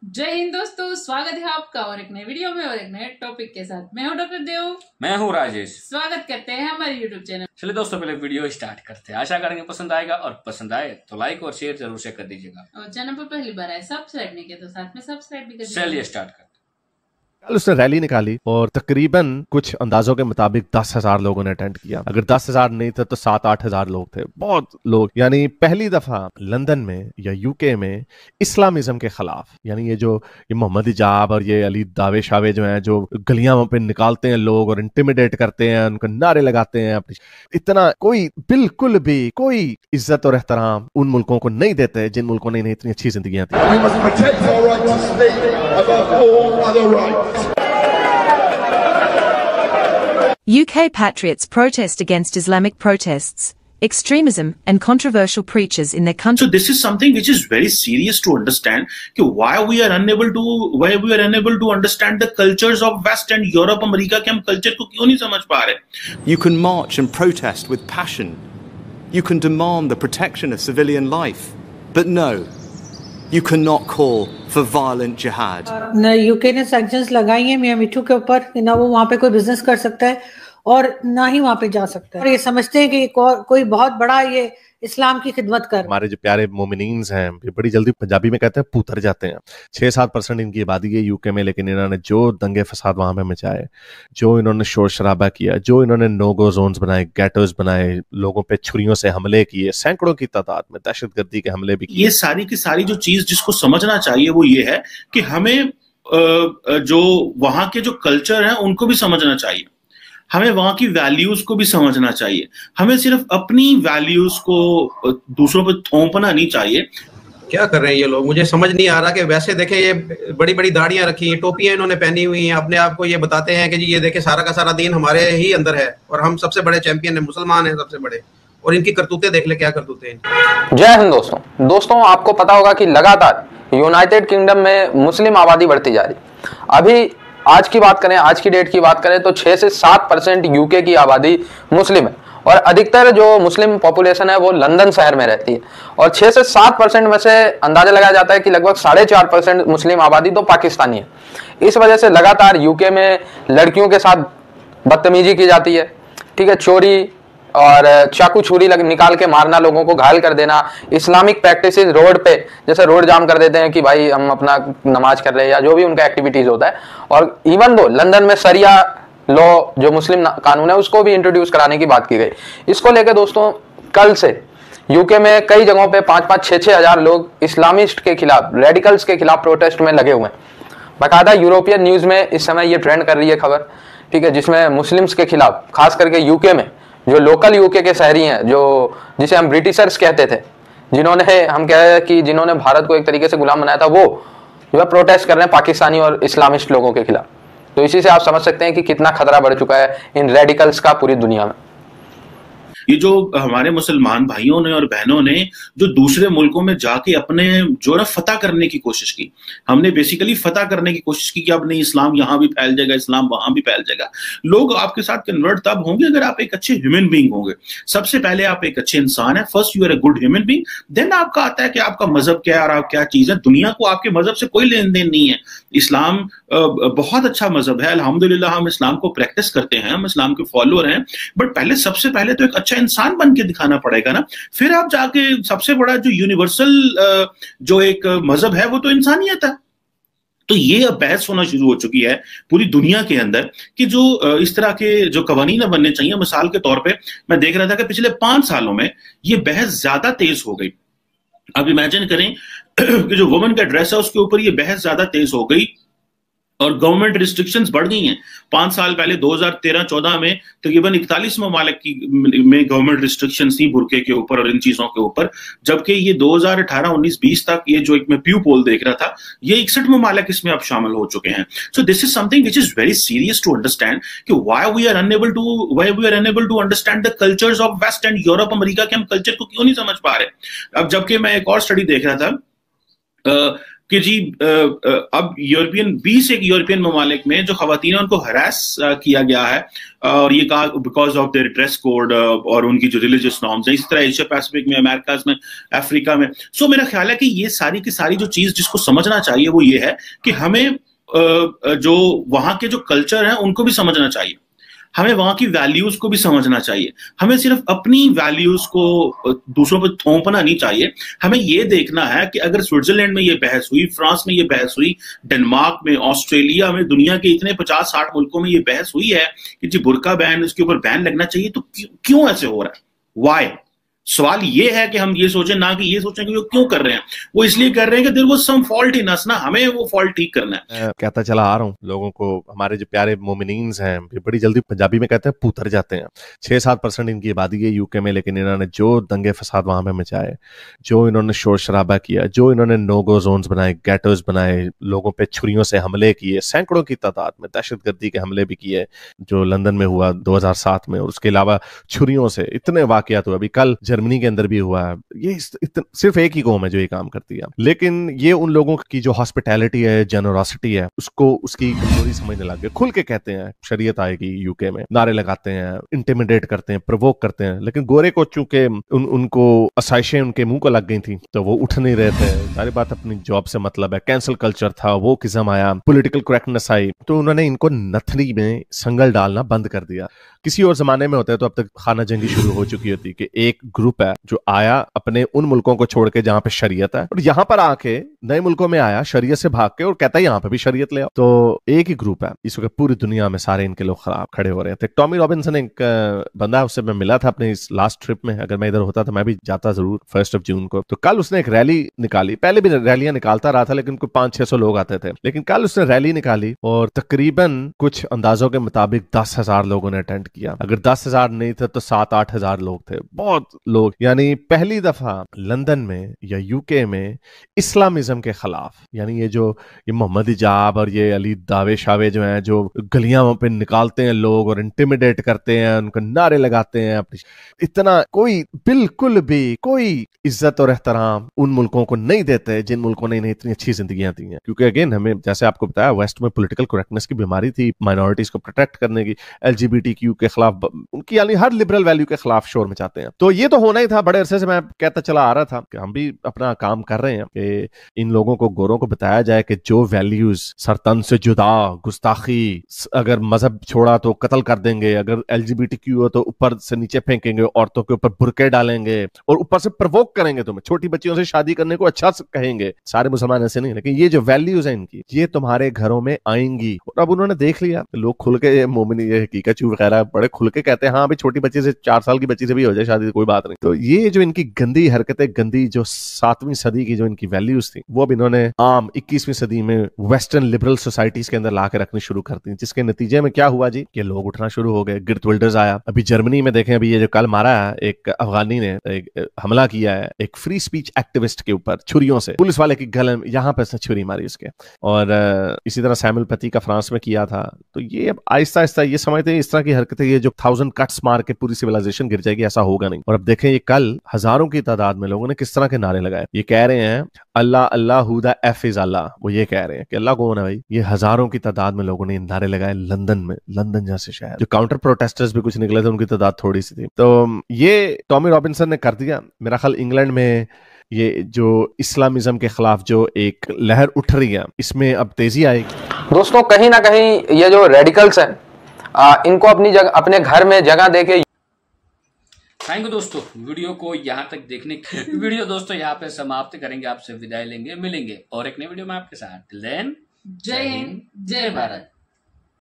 जय हिंद दोस्तों, स्वागत है आपका और एक नए वीडियो में और एक नए टॉपिक के साथ। मैं हूं डॉक्टर देव। मैं हूं राजेश। स्वागत करते हैं हमारे यूट्यूब चैनल। चलिए दोस्तों, पहले वीडियो स्टार्ट करते हैं। आशा करेंगे पसंद आएगा और पसंद आए तो लाइक और शेयर जरूर से कर दीजिएगा। और चैनल पर पहली बार आए सब्सक्राइब नहीं किया तो साथ में सब्सक्राइब भी कर दीजिएगा। चलिए स्टार्ट करते हैं। कल उसने रैली निकाली और तकरीबन कुछ अंदाजों के मुताबिक 10,000 लोगों ने अटेंड किया। अगर 10,000 नहीं थे तो 7-8 हजार लोग थे, बहुत लोग। यानी पहली दफा लंदन में या यूके में इस्लामिज्म के खिलाफ, यानी ये मोहम्मद हिजाब और ये अली दावे शावे जो हैं, जो गलियां पे निकालते हैं लोग और इंटिमिडेट करते हैं, उनको नारे लगाते हैं अपनी, इतना कोई बिल्कुल भी कोई इज्जत और एहतराम उन मुल्कों को नहीं देते जिन मुल्कों ने इतनी अच्छी जिंदगियां दी। UK patriots protest against Islamic protests, extremism and controversial preachers in their country. So this is something which is very serious to understand. Why we are unable to understand the cultures of West and Europe, America के हम culture को क्यों नहीं समझ पा रहे? You can march and protest with passion. You can demand the protection of civilian life, but no, you cannot call for violent jihad. न UK ने सैंक्शंस लगाई हैं मियां मिठू के ऊपर, ना वो वहाँ पे कोई बिजनेस कर सकता है और ना ही वहाँ पे जा सकता है। और ये समझते हैं कि कोई बहुत बड़ा ये इस्लाम की खिदमत कर। हमारे जो प्यारे मोमिनीन्स हैं ये बड़ी जल्दी पंजाबी में कहते हैं पुतर जाते हैं। 6-7% इनकी आबादी है यूके में, लेकिन इन्होंने जो दंगे फसाद वहां पे मचाए, जो इन्होंने शोर शराबा किया, जो इन्होंने नो गो जोन्स बनाए, गेटोज बनाए, लोगों पे छुरियों से हमले किए, सैकड़ों की तादाद में दहशतगर्दी के हमले भी किए। ये सारी की सारी जो चीज जिसको समझना चाहिए वो ये है कि हमें जो वहां के जो कल्चर है उनको भी समझना चाहिए, हमें वहां की वैल्यूज को भी समझना चाहिए। हमें सिर्फ अपनी वैल्यूज को दूसरों पे थोपना नहीं चाहिए। क्या कर रहे हैं ये लोग, मुझे समझ नहीं आ रहा। कि वैसे देखें, ये बड़ी बड़ी दाढ़ियां रखी हैं, टोपियां इन्होंने पहनी हुई हैं, अपने आप को ये बताते हैं कि जी ये देखें सारा का सारा दीन हमारे ही अंदर है और हम सबसे बड़े चैंपियन है, मुसलमान हैं सबसे बड़े। और इनकी करतूतें देख ले, क्या करतूतें हैं। जय हिंद दोस्तों, आपको पता होगा कि लगातार यूनाइटेड किंगडम में मुस्लिम आबादी बढ़ती जा रही। अभी आज की डेट की बात करें तो 6 से 7% यूके की आबादी मुस्लिम है और अधिकतर जो मुस्लिम पॉपुलेशन है वो लंदन शहर में रहती है। और 6 से 7% में से अंदाजा लगाया जाता है कि लगभग 4.5% मुस्लिम आबादी तो पाकिस्तानी है। इस वजह से लगातार यूके में लड़कियों के साथ बदतमीजी की जाती है, ठीक है, चोरी और चाकू छुरी निकाल के मारना, लोगों को घायल कर देना, इस्लामिक प्रैक्टिसेस रोड पे, जैसे रोड जाम कर देते हैं कि भाई हम अपना नमाज कर रहे हैं या जो भी उनका एक्टिविटीज होता है। और इवन दो लंदन में शरिया लॉ जो मुस्लिम कानून है उसको भी इंट्रोड्यूस कराने की बात की गई। इसको लेकर दोस्तों कल से यूके में कई जगहों पे 5-5, 6-6 हजार लोग इस्लामिस्ट के खिलाफ, रेडिकल्स के खिलाफ प्रोटेस्ट में लगे हुए हैं। बाकायदा यूरोपियन न्यूज में इस समय ये ट्रेंड कर रही है खबर, ठीक है, जिसमें मुस्लिम्स के खिलाफ, खास करके यूके में जो लोकल यूके के शहरी हैं, जो जिसे हम ब्रिटिशर्स कहते थे, जिन्होंने भारत को एक तरीके से गुलाम बनाया था, वो जो है प्रोटेस्ट कर रहे हैं पाकिस्तानी और इस्लामिस्ट लोगों के खिलाफ। तो इसी से आप समझ सकते हैं कि कितना खतरा बढ़ चुका है इन रेडिकल्स का पूरी दुनिया में। ये जो हमारे मुसलमान भाइयों ने और बहनों ने जो दूसरे मुल्कों में जाके अपने जो है फतह करने की कोशिश की, हमने बेसिकली फतह करने की कोशिश की कि अब नहीं, इस्लाम यहां भी फैल जाएगा, इस्लाम वहां भी फैल जाएगा। लोग आपके साथ कन्वर्ट तब होंगे अगर आप एक अच्छे ह्यूमन बीइंग होंगे। सबसे पहले आप एक अच्छे इंसान है, first you are a good human being, then आपका आता है कि आपका मजहब क्या है और आप क्या चीज है। दुनिया को आपके मजहब से कोई लेन देन नहीं है। इस्लाम बहुत अच्छा मजहब है, अल्हम्दुलिल्लाह हम इस्लाम को प्रैक्टिस करते हैं, हम इस्लाम के फॉलोअर हैं, बट पहले सबसे पहले तो एक अच्छा इंसान बन के दिखाना पड़ेगा ना। फिर आप जाके सबसे बड़ा जो यूनिवर्सल जो एक मजहब है वो तो इंसानियत है। तो ये अब बहस होना शुरू हो चुकी है पूरी दुनिया के अंदर कि जो इस तरह के जो कवानीन बनने चाहिए। मिसाल के तौर पे मैं देख रहा था कि पिछले 5 सालों में ये बहस ज्यादा तेज हो गई। अब इमेजिन करें कि जो वुमेन का ड्रेस है उसके ऊपर ये बहस ज्यादा तेज हो गई और गवर्नमेंट रिस्ट्रिक्शंस बढ़ गई हैं। 5 साल पहले 2013-14 में तकरीबन 41 ममालिक में गवर्नमेंट रिस्ट्रिक्शंस थी बुरके के ऊपर और इन चीजों के ऊपर, जबकि ये 2018-19-20 तक ये जो एक मैं प्यू पोल देख रहा था, ये 61 ममालिक इसमें अब शामिल हो चुके हैं। So this is something which is very serious to understand कि why we are unable to understand the cultures of west and Europe, America के हम कल्चर को क्यों नहीं समझ पा रहे। अब जबकि मैं एक और स्टडी देख रहा था कि जी अब यूरोपियन 20 एक यूरोपियन ममालिक में जो खवातीन है उनको हरास किया गया है, और ये कहा because of their dress code और उनकी जो रिलीजियस नॉर्म्स है। इस तरह एशिया पैसिफिक में, अमेरिकाज में, अफ्रीका में। सो मेरा ख्याल है कि ये सारी की सारी जो चीज जिसको समझना चाहिए वो ये है कि हमें जो वहां के जो कल्चर है उनको भी समझना चाहिए, हमें वहां की वैल्यूज को भी समझना चाहिए। हमें सिर्फ अपनी वैल्यूज को दूसरों पर थोपना नहीं चाहिए। हमें यह देखना है कि अगर स्विट्जरलैंड में ये बहस हुई, फ्रांस में ये बहस हुई, डेनमार्क में, ऑस्ट्रेलिया में, दुनिया के इतने 50-60 मुल्कों में ये बहस हुई है कि जी बुर्का बैन, इसके ऊपर बैन लगना चाहिए, तो क्यों ऐसे हो रहा है? वाई? सवाल ये है कि हम ये सोचें, ना कि ये सोचें कि वो क्यों कर रहे हैं। वो इसलिए कर रहे हैं कि there was some fault in us ना, हमें वो फॉल्ट ठीक करना है। कहता चला आ रहा हूँ लोगों को, हमारे जो प्यारे मोमिनीन्स हैं बड़ी जल्दी पंजाबी में कहते हैं पुतर जाते हैं। 6-7% इनकी आबादी है यूके में, लेकिन इन्होंने जो दंगे फसाद वहां पे मचाए, जो इन्होंने शोर शराबा किया, जो इन्होंने नो गो जोन्स बनाए, गेटोज बनाए, लोगों पे छुरियों से हमले किए, सैकड़ों की तादाद में दहशतगर्दी के हमले भी किए, जो लंदन में हुआ 2007 में, और उसके अलावा छुरियों से इतने वाकयात हुए। अभी कल जर्मनी के अंदर भी हुआ। ये सिर्फ एक ही कौम है जो ये काम करती है, लेकिन ये उन लोगों की जो हॉस्पिटैलिटी है, जेनरोसिटी है, उसको उसकी कमजोरी समझने लग गए। खुल के कहते हैं शरीयत आएगी यूके में, नारे लगाते हैं, इंटिमिडेट करते हैं, प्रोवोक करते हैं, लेकिन गोरे को चूंकि उनको आसाइशें उनके मुंह को लग गई थी तो वो उठ नहीं रहे थे। सारी बात अपनी जॉब से मतलब है। कैंसल कल्चर था, वो किस्म आया, पॉलिटिकल करेक्टनेस आई, तो उन्होंने इनको नथनी में संगल डालना बंद कर दिया। किसी और जमाने में होता है तो अब तक खाना जंगी शुरू हो चुकी होती कि एक ग्रुप है जो आया अपने उन मुल्कों को छोड़ के जहां पे शरीयत है, और यहां पर आके नए मुल्कों में आया शरीयत से भाग के और कहता है यहां पे भी शरीयत ले आओ। तो एक ही ग्रुप है इस वक्त पूरी दुनिया में, सारे इनके लोग खराब खड़े हो रहे हैं। टॉमी रॉबिन्सन एक बंदा, उससे मैं मिला था अपने इस लास्ट ट्रिप में। अगर मैं इधर होता तो मैं भी जाता जरूर 1 जून को। तो कल उसने एक रैली निकाली। पहले भी रैलियां निकालता रहा था लेकिन कोई 500-600 लोग आते थे, लेकिन कल उसने रैली निकाली और तकरीबन कुछ अंदाजों के मुताबिक 10,000 लोगों ने अटेंड किया। अगर 10,000 नहीं थे तो 7-8 हजार लोग थे, बहुत लोग। यानी पहली दफा लंदन में या यूके में इस्लामिज्म के खिलाफ, यानी ये मोहम्मद इजाब और ये अली दावे शावे जो हैं, जो गलियां पे निकालते हैं लोग और इंटिमिडेट करते हैं, उनको नारे लगाते हैं अपनी, इतना कोई बिल्कुल भी कोई इज्जत और एहतराम उन मुल्कों को नहीं देते जिन मुल्कों ने इन्हें इतनी अच्छी जिंदगियां दी हैं। क्योंकि अगेन हमें, जैसे आपको बताया, वेस्ट में पॉलिटिकल करेक्टनेस की बीमारी थी, माइनॉरिटीज को प्रोटेक्ट करने की, LGBTQ के खिलाफ, उनकी यानी हर लिबरल वैल्यू के खिलाफ शोर मचाते हैं। तो ये तो होना ही था। बड़े अरसे से मैं कहता चला आ रहा था कि हम भी अपना काम कर रहे हैं कि इन लोगों को, गोरों को बताया जाए कि जो वैल्यूज सरतन से जुदा, गुस्ताखी, अगर मजहब छोड़ा तो कत्ल कर देंगे, अगर LGBTQ हो तो ऊपर से नीचे फेंकेंगे, औरतों के ऊपर बुरके डालेंगे और ऊपर से प्रवोक करेंगे, तुम्हें छोटी बच्चियों से शादी करने को अच्छा कहेंगे। सारे मुसलमान ऐसे नहीं, लेकिन ये जो वैल्यूज है इनकी, ये तुम्हारे घरों में आएंगी। और अब उन्होंने देख लिया, लोग खुल के, मोमिन ये हकीकतू वगैरह बड़े खुल के कहते हैं हाँ भाई छोटी बच्ची से, 4 साल की बच्ची से भी हो जाए शादी, कोई बात नहीं। तो ये जो इनकी गंदी हरकतें, गंदी जो 7वीं सदी की जो इनकी वैल्यूज थी, वो अब इन्होंने आम 21वीं सदी में वेस्टर्न लिबरल सोसाइटीज के अंदर लाके रखनी शुरू कर दी, जिसके नतीजे में क्या हुआ जी, कि लोग उठना शुरू हो गए। गिर्ट विल्डर्स आया। अभी जर्मनी में देखें, अभी ये जो कल मारा है एक अफगानी ने, एक हमला किया है एक फ्री स्पीच एक्टिविस्ट के ऊपर छुरियों से, पुलिस वाले की गले में यहाँ पे छुरी मारी उसके। और इसी तरह सैमुअल पति का फ्रांस में किया था। तो ये अब आहिस्ता आहिस्ता ये समझते हैं इस तरह की हरकतें, ये जो 1000 कट्स मार के पूरी सिविलाइजेशन गिर जाएगी, ऐसा होगा नहीं। और अब देखें ये कल हजारों की तादाद में लोगों ने किस तरह के नारे लगाए। ये कह रहे हैं अल्लाह अल्लाह हुदा एफ इज अल्लाह। वो ये कह रहे हैं कि अल्लाह कौन है भाई। ये हजारों की तादाद में लोगों ने नारे लगाए लंदन में, लंदन जैसे शहर। जो काउंटर प्रोटेस्टर्स भी कुछ निकले थे, उनकी तादाद थोड़ी सी थी। तो ये टॉमी रॉबिन्सन ने कर दिया। मेरा ख्याल इंग्लैंड में ये जो इस्लामिज्म के खिलाफ जो एक लहर उठ रही है, इसमें अब तेजी आएगी। दोस्तों कहीं ना कहीं ये जो रेडिकल्स हैं, इनको अपनी जगह, अपने घर में जगह देके। थैंक यू दोस्तों, वीडियो को यहाँ तक देखने वीडियो दोस्तों यहाँ पे समाप्त करेंगे, आपसे विदाई लेंगे, मिलेंगे और एक नई वीडियो में आपके साथ। टिल देन, जय हिंद, जय भारत।